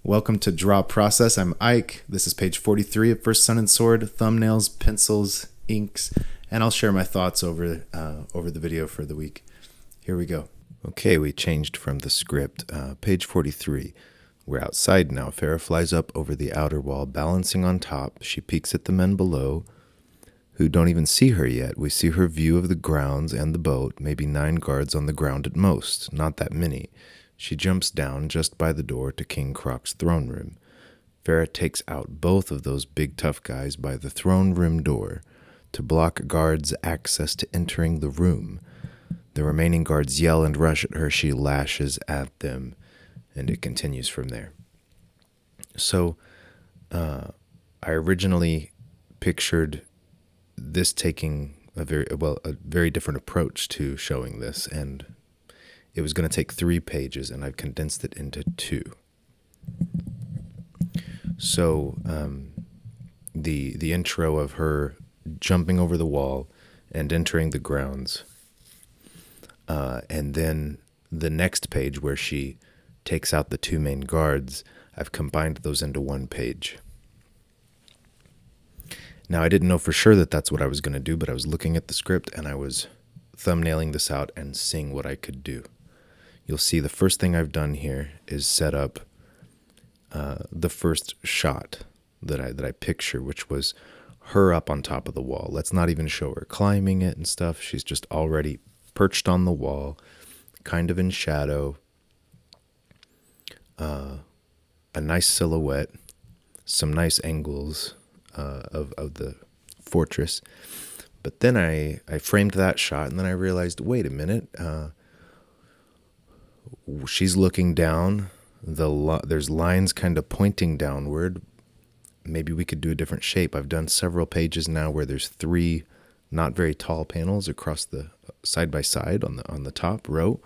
Welcome to Draw Process. I'm Ike. This is page 43 of First Sun and Sword, thumbnails, pencils, inks, and I'll share my thoughts over the video for the week. Here we go. Okay, we changed from the script. Page 43. We're outside now. Farah flies up over the outer wall, balancing on top. She peeks at the men below, who don't even see her yet. We see her view of the grounds and the boat, maybe 9 guards on the ground at most, not that many. She jumps down just by the door to King Croc's throne room. Farah takes out both of those big tough guys by the throne room door to block guards' access to entering the room. The remaining guards yell and rush at her. She lashes at them, and it continues from there. So, I originally pictured this taking a very different approach to showing this, and it was going to take 3 pages, and I've condensed it into 2. So the intro of her jumping over the wall and entering the grounds, and then the next page where she takes out the 2 main guards, I've combined those into 1 page. Now, I didn't know for sure that that's what I was going to do, but I was looking at the script, and I was thumbnailing this out and seeing what I could do. You'll see the first thing I've done here is set up the first shot that I picture, which was her up on top of the wall. Let's not even show her climbing it and stuff. She's just already perched on the wall, kind of in shadow, a nice silhouette, some nice angles of the fortress. But then I framed that shot, and then I realized, wait a minute, she's looking down. There's lines kind of pointing downward. Maybe we could do a different shape. I've done several pages now where there's 3 not very tall panels across the side by side on the top row.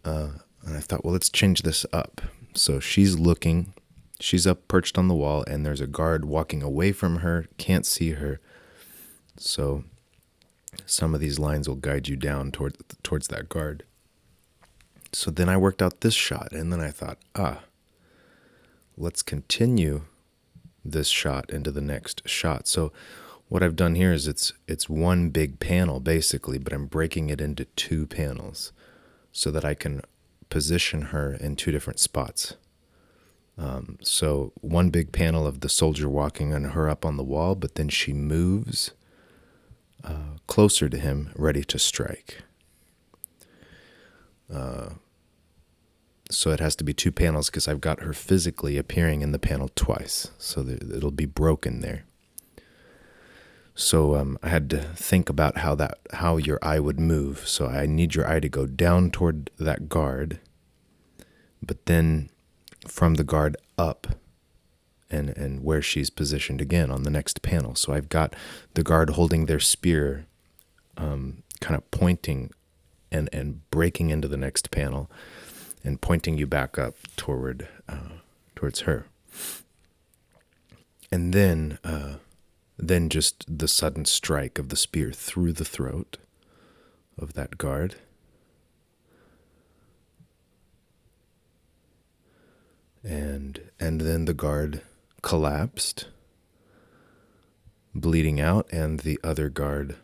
And I thought, well, let's change this up. So she's looking. She's up perched on the wall, and there's a guard walking away from her. Can't see her. So some of these lines will guide you down towards that guard. So then I worked out this shot, and then I thought, let's continue this shot into the next shot. So what I've done here is it's 1 big panel, basically, but I'm breaking it into 2 panels so that I can position her in 2 different spots. So 1 big panel of the soldier walking and her up on the wall, but then she moves closer to him, ready to strike. So it has to be 2 panels because I've got her physically appearing in the panel twice. So it'll be broken there. So I had to think about how your eye would move. So I need your eye to go down toward that guard, but then from the guard up and where she's positioned again on the next panel. So I've got the guard holding their spear, kind of pointing and breaking into the next panel and pointing you back up towards her. And then just the sudden strike of the spear through the throat of that guard. And then the guard collapsed, bleeding out, and the other guard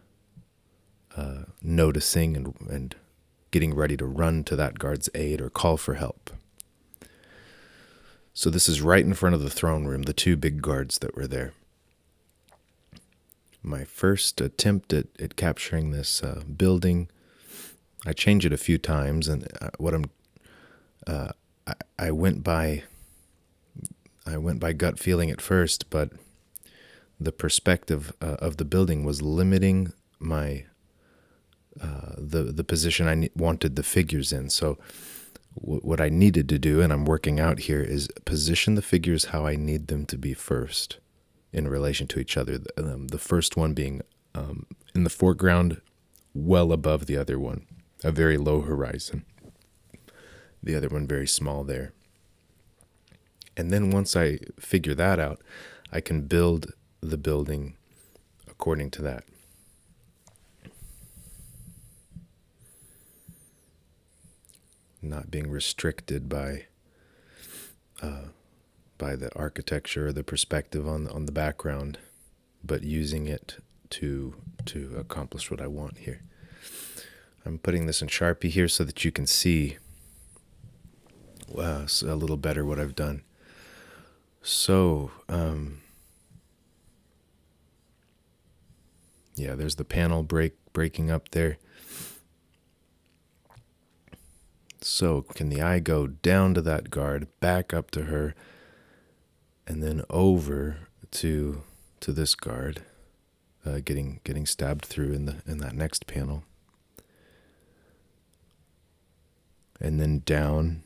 noticing and getting ready to run to that guard's aid or call for help. So this is right in front of the throne room, the 2 big guards that were there. My first attempt at capturing this building, I changed it a few times, and I went by gut feeling at first, but the perspective of the building was limiting my the position I wanted the figures in. So what I needed to do, and I'm working out here, is position the figures how I need them to be first in relation to each other. The first one being in the foreground, well above the other one, a very low horizon. The other one very small there. And then once I figure that out, I can build the building according to that. Not being restricted by by the architecture or the perspective on the background, but using it to accomplish what I want here. I'm putting this in Sharpie here so that you can see a little better what I've done. So, yeah, there's the panel breaking up there. So can the eye go down to that guard, back up to her, and then over to this guard, getting stabbed through in that next panel, and then down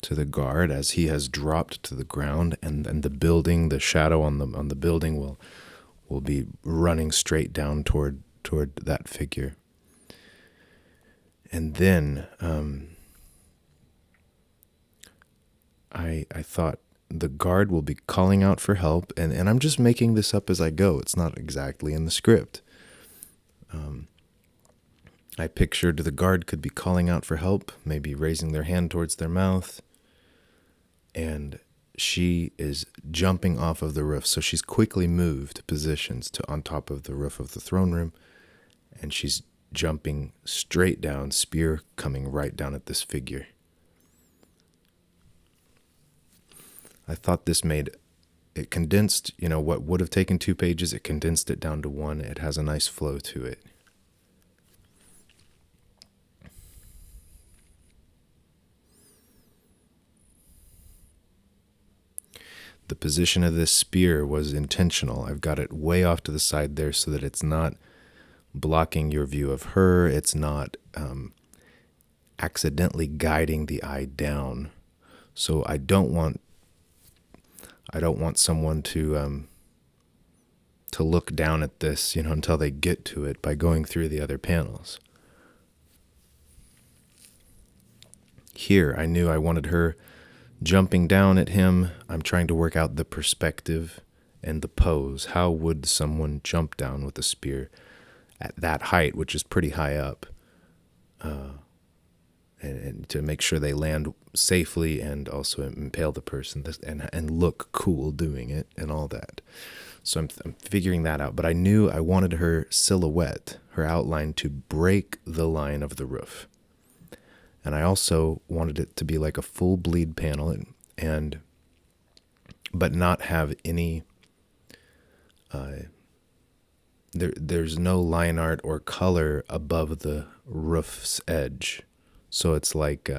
to the guard as he has dropped to the ground, and the building, the shadow on the building will be running straight down toward that figure. And then I thought the guard will be calling out for help, and I'm just making this up as I go. It's not exactly in the script. I pictured the guard could be calling out for help, maybe raising their hand towards their mouth, and she is jumping off of the roof. So she's quickly moved positions to on top of the roof of the throne room, and she's jumping straight down, spear coming right down at this figure. I thought this made it condensed, what would have taken 2 pages, it condensed it down to 1. It has a nice flow to it. The position of this spear was intentional. I've got it way off to the side there so that it's not blocking your view of her. It's not accidentally guiding the eye down. So I don't want someone to look down at this, until they get to it by going through the other panels. Here, I knew I wanted her jumping down at him. I'm trying to work out the perspective and the pose. How would someone jump down with a spear at that height, which is pretty high up, and to make sure they land safely and also impale the person and look cool doing it and all that. So I'm figuring that out. But I knew I wanted her silhouette, her outline, to break the line of the roof. And I also wanted it to be like a full bleed panel, but not have any. There's no line art or color above the roof's edge, so it's like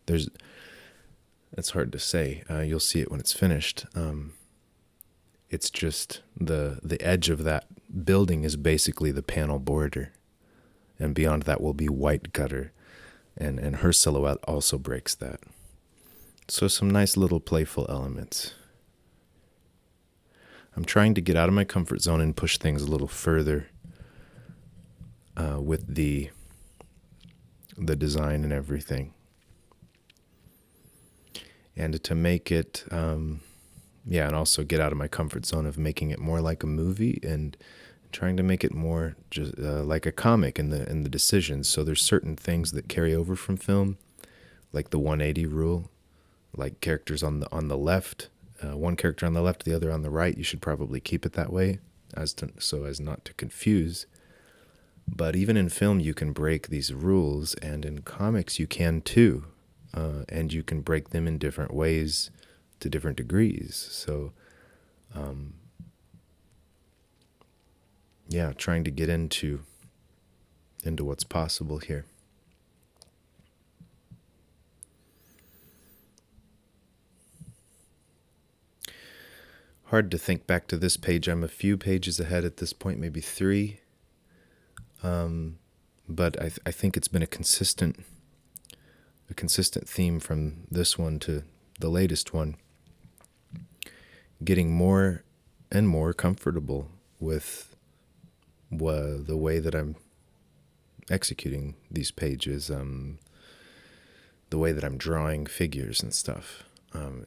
it's hard to say. You'll see it when it's finished. It's just the edge of that building is basically the panel border, and beyond that will be white gutter. And her silhouette also breaks that. So some nice little playful elements. I'm trying to get out of my comfort zone and push things a little further with the design and everything. And to make it, and also get out of my comfort zone of making it more like a movie and trying to make it more just like a comic in the decisions. So there's certain things that carry over from film, like the 180 rule, like characters on the left, one character on the left, the other on the right. You should probably keep it that way so as not to confuse. But even in film, you can break these rules, and in comics, you can too, and you can break them in different ways to different degrees. So. Trying to get into what's possible here. Hard to think back to this page. I'm a few pages ahead at this point, maybe 3. But I think it's been a consistent theme from this one to the latest one. Getting more and more comfortable with the way that I'm executing these pages, the way that I'm drawing figures and stuff.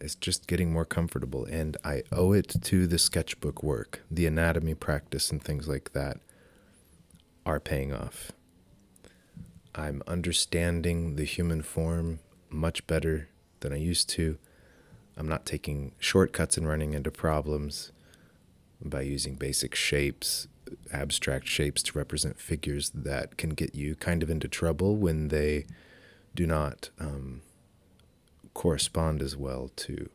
It's just getting more comfortable, and I owe it to the sketchbook work. The anatomy practice and things like that are paying off. I'm understanding the human form much better than I used to. I'm not taking shortcuts and running into problems by using basic shapes, abstract shapes to represent figures that can get you kind of into trouble when they do not correspond as well to,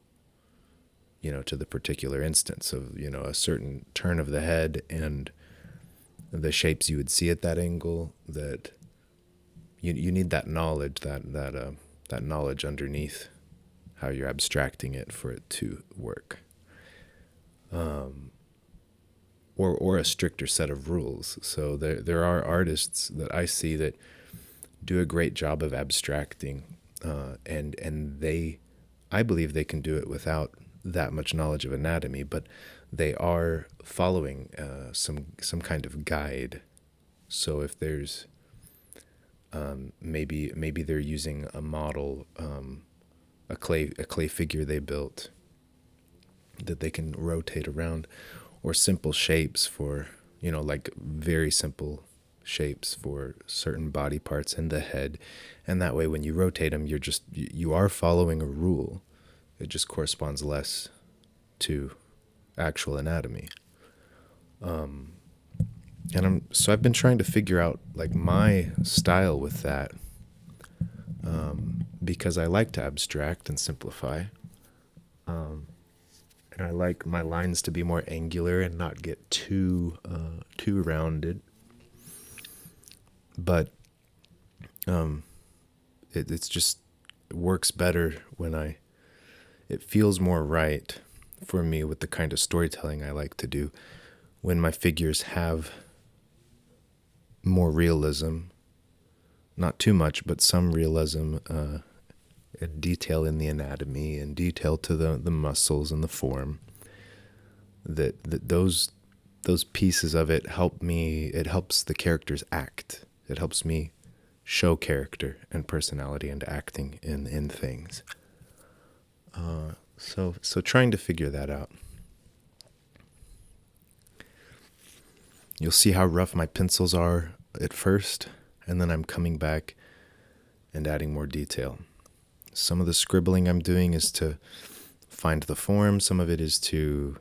to the particular instance of, a certain turn of the head and the shapes you would see at that angle. That you need that knowledge, that knowledge underneath how you're abstracting it for it to work. Or a stricter set of rules. So there are artists that I see that do a great job of abstracting, and I believe they can do it without that much knowledge of anatomy, but they are following some kind of guide. So if there's maybe they're using a model, a clay figure they built that they can rotate around, or simple shapes for, like very simple shapes for certain body parts in the head. And that way, when you rotate them, you are following a rule. It just corresponds less to actual anatomy. So I've been trying to figure out like my style with that, because I like to abstract and simplify. And I like my lines to be more angular and not get too rounded. But it works better when it feels more right for me with the kind of storytelling I like to do, when my figures have more realism, not too much, but some realism, and detail in the anatomy and detail to the muscles and the form. That those pieces of it it helps the characters act. It helps me show character and personality and acting in things. So trying to figure that out. You'll see how rough my pencils are at first, and then I'm coming back and adding more detail. Some of the scribbling I'm doing is to find the form. Some of it is to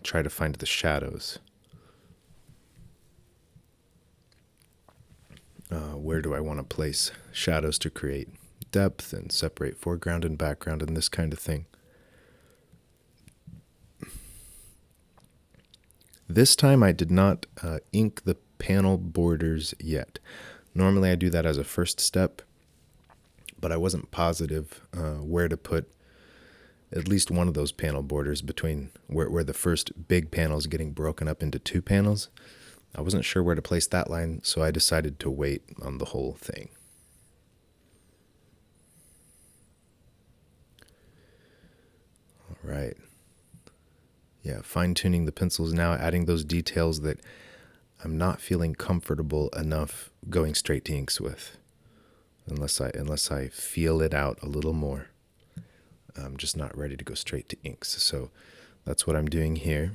try to find the shadows. Where do I want to place shadows to create depth and separate foreground and background and this kind of thing. This time I did not ink the panel borders yet. Normally I do that as a first step, but I wasn't positive where to put at least one of those panel borders between where the first big panel is getting broken up into two panels. I wasn't sure where to place that line, so I decided to wait on the whole thing. All right. Yeah, fine-tuning the pencils now, adding those details that I'm not feeling comfortable enough going straight to inks with, unless I feel it out a little more. I'm just not ready to go straight to inks. So that's what I'm doing here.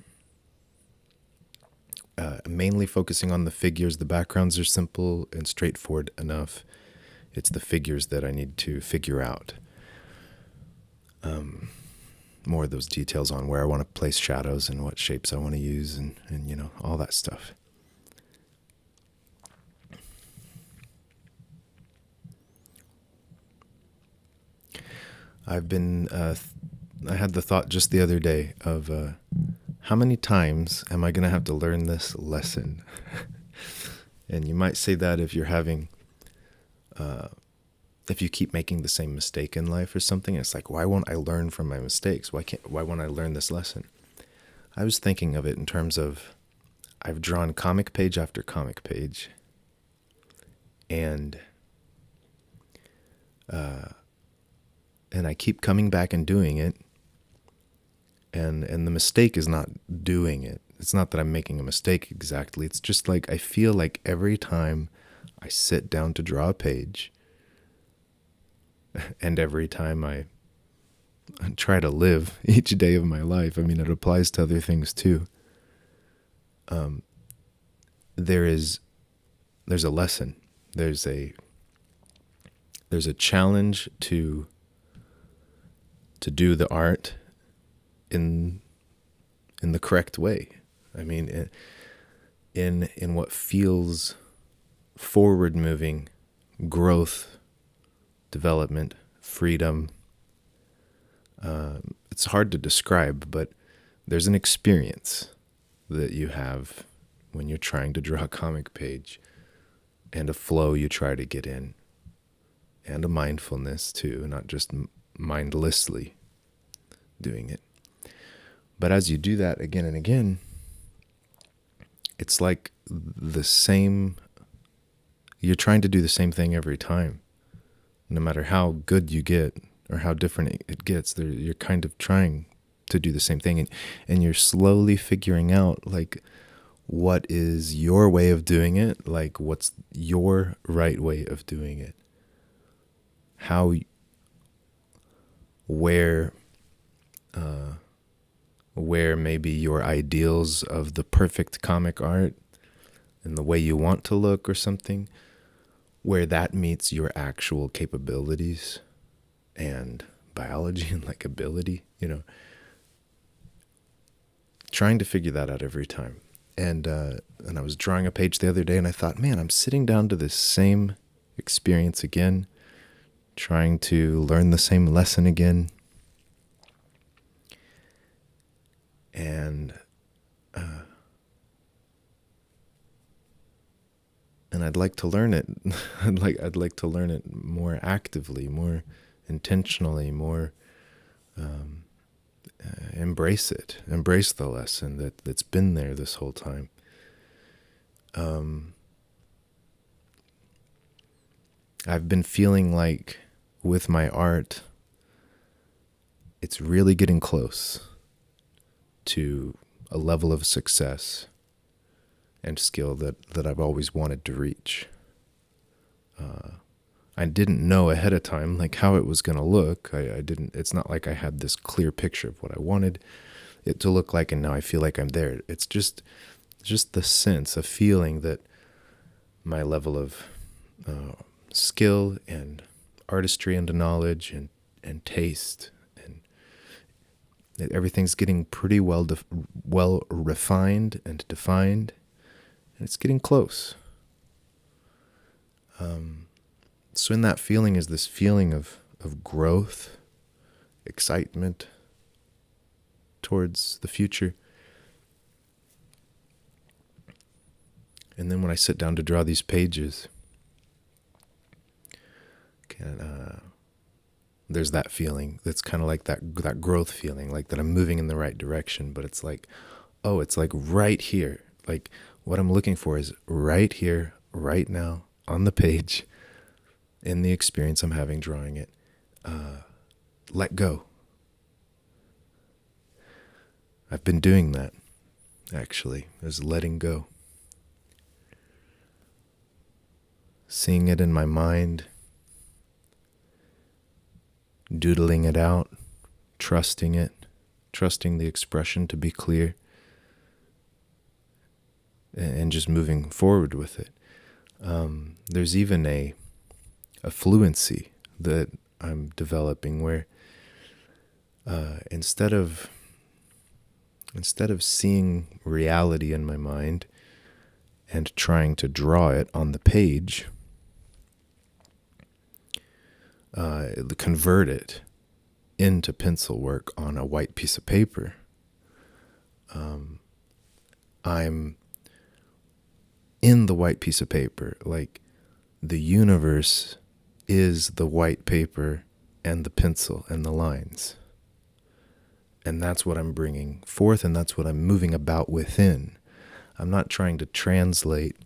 Mainly focusing on the figures. The backgrounds are simple and straightforward enough. It's the figures that I need to figure out. More of those details on where I want to place shadows and what shapes I want to use and you know, all that stuff. I've been, I had the thought just the other day of how many times am I going to have to learn this lesson? And you might say that if you're having, if you keep making the same mistake in life or something, it's like, why won't I learn from my mistakes? Why won't I learn this lesson? I was thinking of it in terms of, I've drawn comic page after comic page, and I keep coming back and doing it, and the mistake is not doing it. It's not that I'm making a mistake exactly. It's just like I feel like every time I sit down to draw a page, and every time I try to live each day of my life, I mean, it applies to other things too. There's a lesson. There's a challenge to to do the art in the correct way. I mean, in what feels forward moving, growth, development, freedom. It's hard to describe, but there's an experience that you have when you're trying to draw a comic page, and a flow you try to get in, and a mindfulness too, not just mindlessly doing it. But as you do that again and again, it's like you're trying to do the same thing every time. No matter how good you get or how different it gets, you're kind of trying to do the same thing. And you're slowly figuring out, like, what is your way of doing it? Like, what's your right way of doing it? Where maybe your ideals of the perfect comic art and the way you want to look or something, where that meets your actual capabilities and biology and like ability, trying to figure that out every time. And I was drawing a page the other day and I thought, man, I'm sitting down to this same experience again, trying to learn the same lesson again. And I'd like to learn it. I'd like to learn it more actively, more intentionally, more embrace the lesson that's been there this whole time. I've been feeling like with my art, it's really getting close to a level of success and skill that I've always wanted to reach. I didn't know ahead of time like how it was going to look. It's not like I had this clear picture of what I wanted it to look like, and now I feel like I'm there. It's just the sense, a feeling that my level of skill and artistry and knowledge and taste and everything's getting pretty well refined and defined. And it's getting close. So in that feeling is this feeling of growth, excitement towards the future. And then when I sit down to draw these pages, there's that feeling that's kind of like that growth feeling, like that I'm moving in the right direction. But it's like, oh, it's like right here. Like, what I'm looking for is right here, right now, on the page, in the experience I'm having drawing it. Let go. I've been doing that, actually, is letting go. Seeing it in my mind, doodling it out, trusting the expression to be clear, and just moving forward with it. There's even a fluency that I'm developing where instead of seeing reality in my mind and trying to draw it on the page, convert it into pencil work on a white piece of paper, I'm in the white piece of paper. Like, the universe is the white paper and the pencil and the lines. And that's what I'm bringing forth, and that's what I'm moving about within. I'm not trying to translate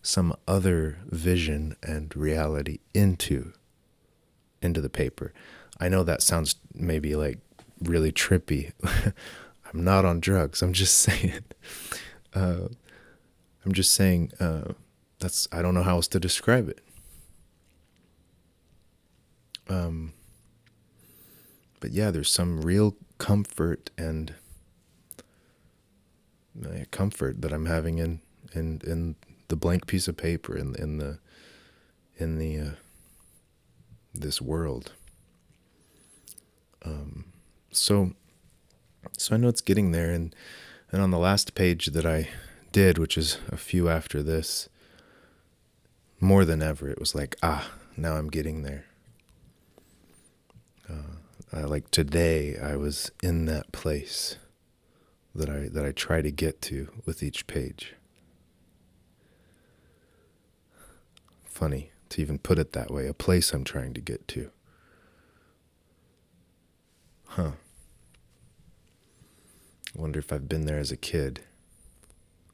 some other vision and reality into the paper. I know that sounds maybe like really trippy. I'm not on drugs. I'm just saying. I don't know how else to describe it. But yeah, there's some real comfort and comfort that I'm having in the blank piece of paper in the this world. So I know it's getting there, and on the last page that I did, which is a few after this, more than ever, it was like, now I'm getting there. Like today, I was in that place that I try to get to with each page. Funny to even put it that way, a place I'm trying to get to. I wonder if I've been there as a kid.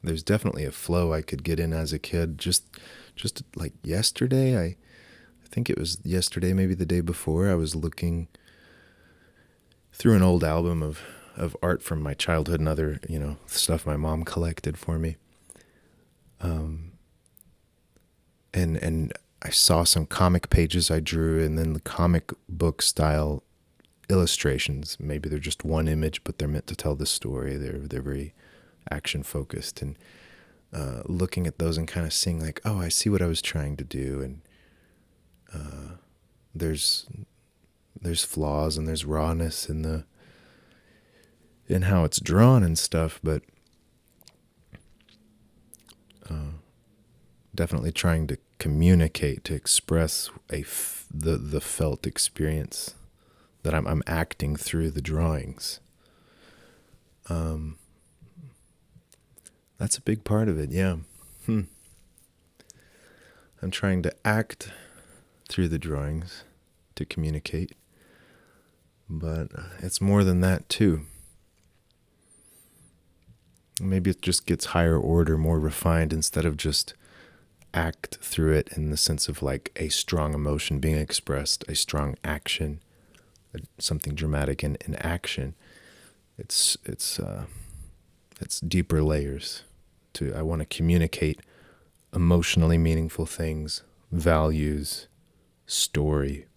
There's definitely a flow I could get in as a kid. Just like yesterday, I think it was yesterday, maybe the day before, I was looking through an old album of art from my childhood and other, stuff my mom collected for me. And I saw some comic pages I drew, and then the comic book style illustrations. Maybe they're just one image, but they're meant to tell the story. They're very action focused, and looking at those and kind of seeing like, oh, I see what I was trying to do, and there's flaws and there's rawness in how it's drawn and stuff, but definitely trying to communicate, to express the felt experience that I'm acting through the drawings. That's a big part of it, yeah. I'm trying to act through the drawings to communicate, but it's more than that too. Maybe it just gets higher order, more refined, instead of just act through it in the sense of like a strong emotion being expressed, a strong action, something dramatic in action. It's deeper layers. I want to communicate emotionally meaningful things, values, story.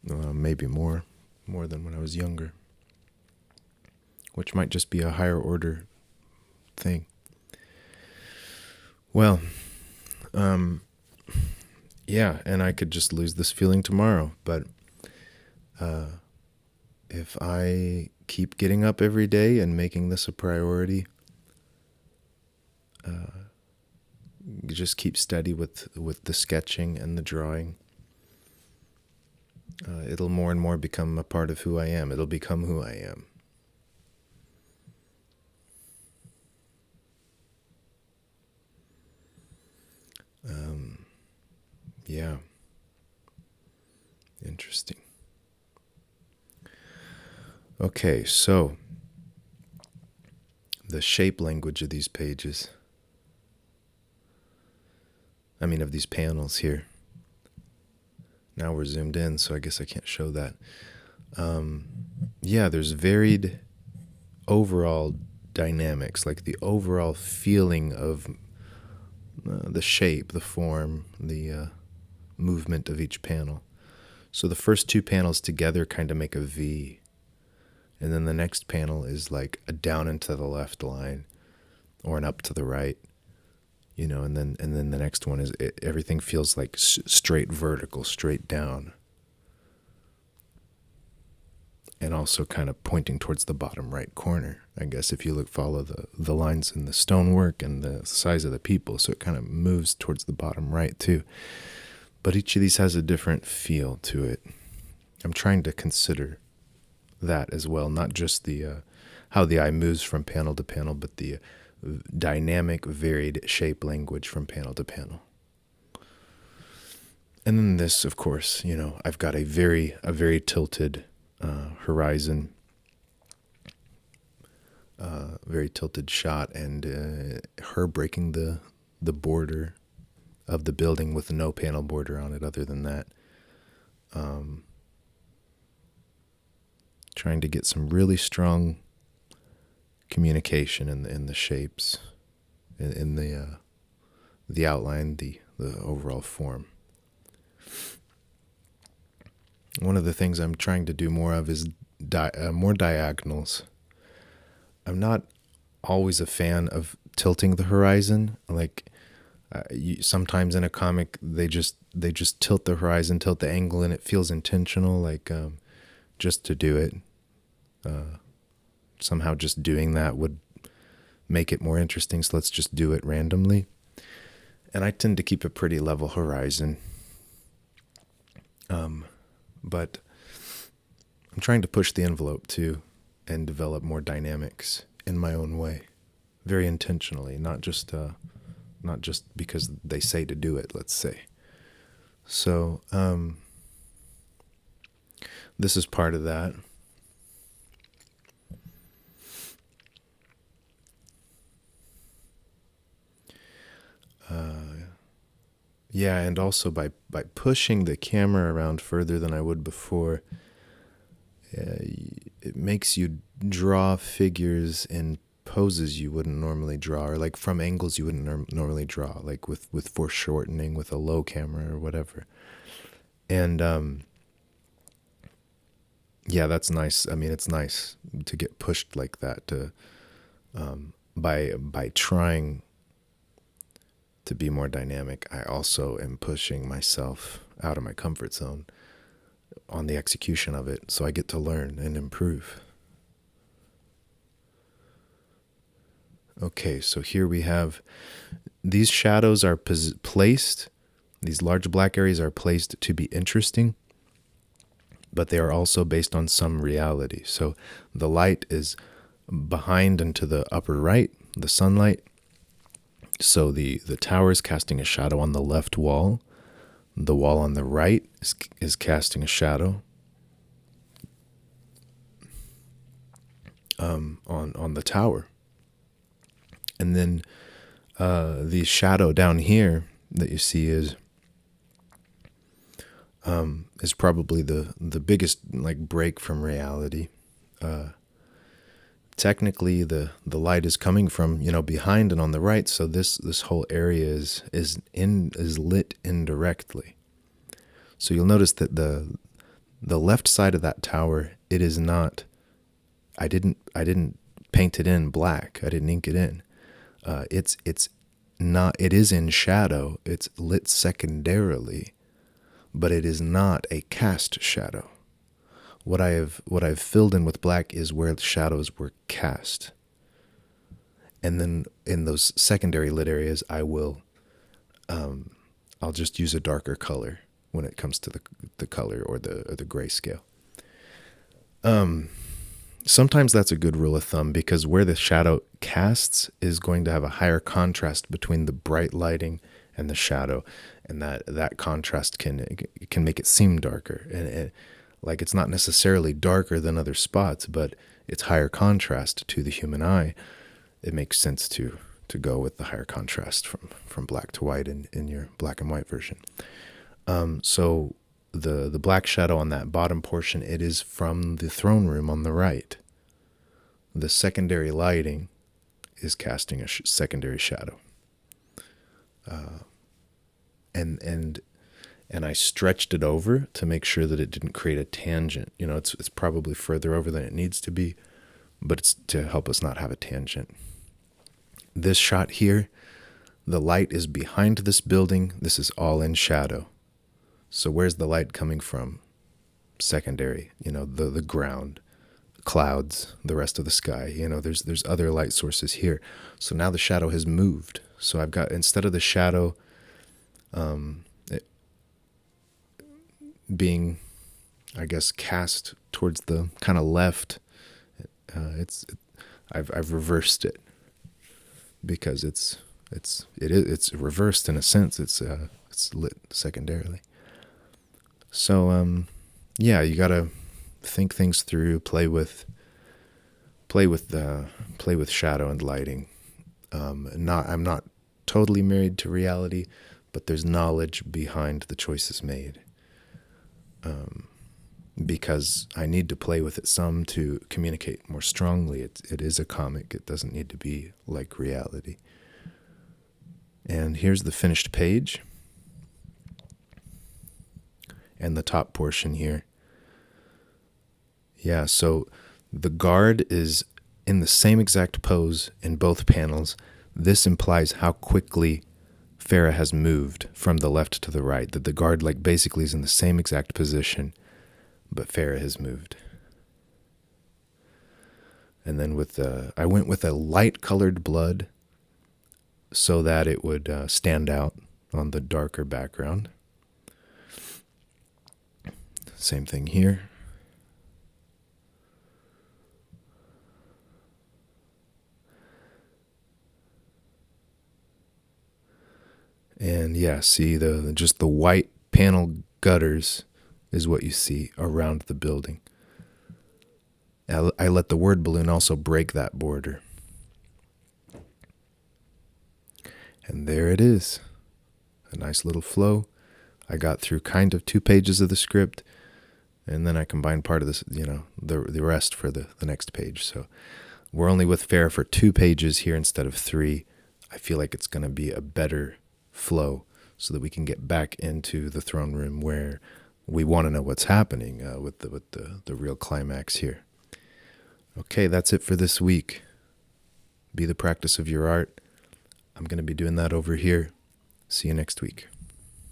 Maybe more than when I was younger, which might just be a higher order thing. Well, yeah, and I could just lose this feeling tomorrow, but if I keep getting up every day and making this a priority, just keep steady with the sketching and the drawing, it'll more and more become a part of who I am. It'll become who I am. Yeah. Interesting. Okay, so the shape language of these pages, of these panels here. Now we're zoomed in, so I guess I can't show that. Yeah, there's varied overall dynamics, like the overall feeling of the shape, the form, the movement of each panel. So the first two panels together kind of make a V. And then the next panel is like a down and to the left line or an up to the right, and then the next one is everything feels like straight vertical, straight down. And also kind of pointing towards the bottom right corner, I guess, if you follow the lines in the stonework and the size of the people. So it kind of moves towards the bottom right too. But each of these has a different feel to it. I'm trying to consider that as well, not just the how the eye moves from panel to panel, but the dynamic, varied shape language from panel to panel. And then this, of course, I've got a very tilted horizon, very tilted shot, and her breaking the border of the building with no panel border on it other than that. Trying to get some really strong communication in the shapes, in the outline, the overall form. One of the things I'm trying to do more of is more diagonals. I'm not always a fan of tilting the horizon. Like, Sometimes in a comic they just tilt the horizon, tilt the angle, and it feels intentional, like just to do it. Somehow just doing that would make it more interesting, so let's just do it randomly. And I tend to keep a pretty level horizon. But I'm trying to push the envelope too and develop more dynamics in my own way, very intentionally, not just because they say to do it, let's say. So this is part of that. Yeah, and also by pushing the camera around further than I would before, it makes you draw figures in poses you wouldn't normally draw, or like from angles you wouldn't normally draw, like with foreshortening with a low camera or whatever. And yeah, that's nice. I mean, it's nice to get pushed like that, to by trying to be more dynamic. I also am pushing myself out of my comfort zone on the execution of it, so I get to learn and improve. Okay, so here we have these shadows are placed, these large black areas are placed to be interesting, but they are also based on some reality. So the light is behind and to the upper right, the sunlight. So the tower is casting a shadow on the left wall. The wall on the right is casting a shadow on the tower. And then the shadow down here that you see is probably the biggest like break from reality. Technically, the light is coming from behind and on the right, so this whole area is lit indirectly. So you'll notice that the left side of that tower, it is not. I didn't paint it in black. I didn't ink it in. It's not. It is in shadow. It's lit secondarily, but it is not a cast shadow. What I've filled in with black is where the shadows were cast. And then in those secondary lit areas, I'll just use a darker color when it comes to the color or the grayscale. Sometimes that's a good rule of thumb, because where the shadow casts is going to have a higher contrast between the bright lighting and the shadow, and that contrast can make it seem darker. And like, it's not necessarily darker than other spots, but it's higher contrast to the human eye. It makes sense to go with the higher contrast from black to white in your black and white version. So the black shadow on that bottom portion, it is from the throne room on the right. The secondary lighting is casting a secondary shadow. And I stretched it over to make sure that it didn't create a tangent. It's probably further over than it needs to be, but it's to help us not have a tangent. This shot here, the light is behind this building. This is all in shadow. So where's the light coming from? Secondary, the ground, clouds, the rest of the sky. There's other light sources here. So now the shadow has moved. So I've got, instead of the shadow being, I guess, cast towards the kind of left, I've reversed it, because it's reversed in a sense. It's lit secondarily. So yeah, you gotta think things through, play with shadow and lighting. I'm not totally married to reality, but there's knowledge behind the choices made. Because I need to play with it some to communicate more strongly. It is a comic. It doesn't need to be like reality. And here's the finished page. And the top portion here. Yeah, so the guard is in the same exact pose in both panels. This implies how quickly Farah has moved from the left to the right, that the guard like basically is in the same exact position, but Farah has moved. And then I went with a light colored blood so that it would stand out on the darker background. Same thing here. And yeah, see just the white panel gutters is what you see around the building. I let the word balloon also break that border. And there it is. A nice little flow. I got through kind of 2 pages of the script, and then I combined part of this, the rest for the next page. So we're only with Farah for 2 pages here instead of 3. I feel like it's going to be a better flow so that we can get back into the throne room where we want to know what's happening with the real climax here. Okay, that's it for this week. Be the practice of your art. I'm going to be doing that over here. See you next week.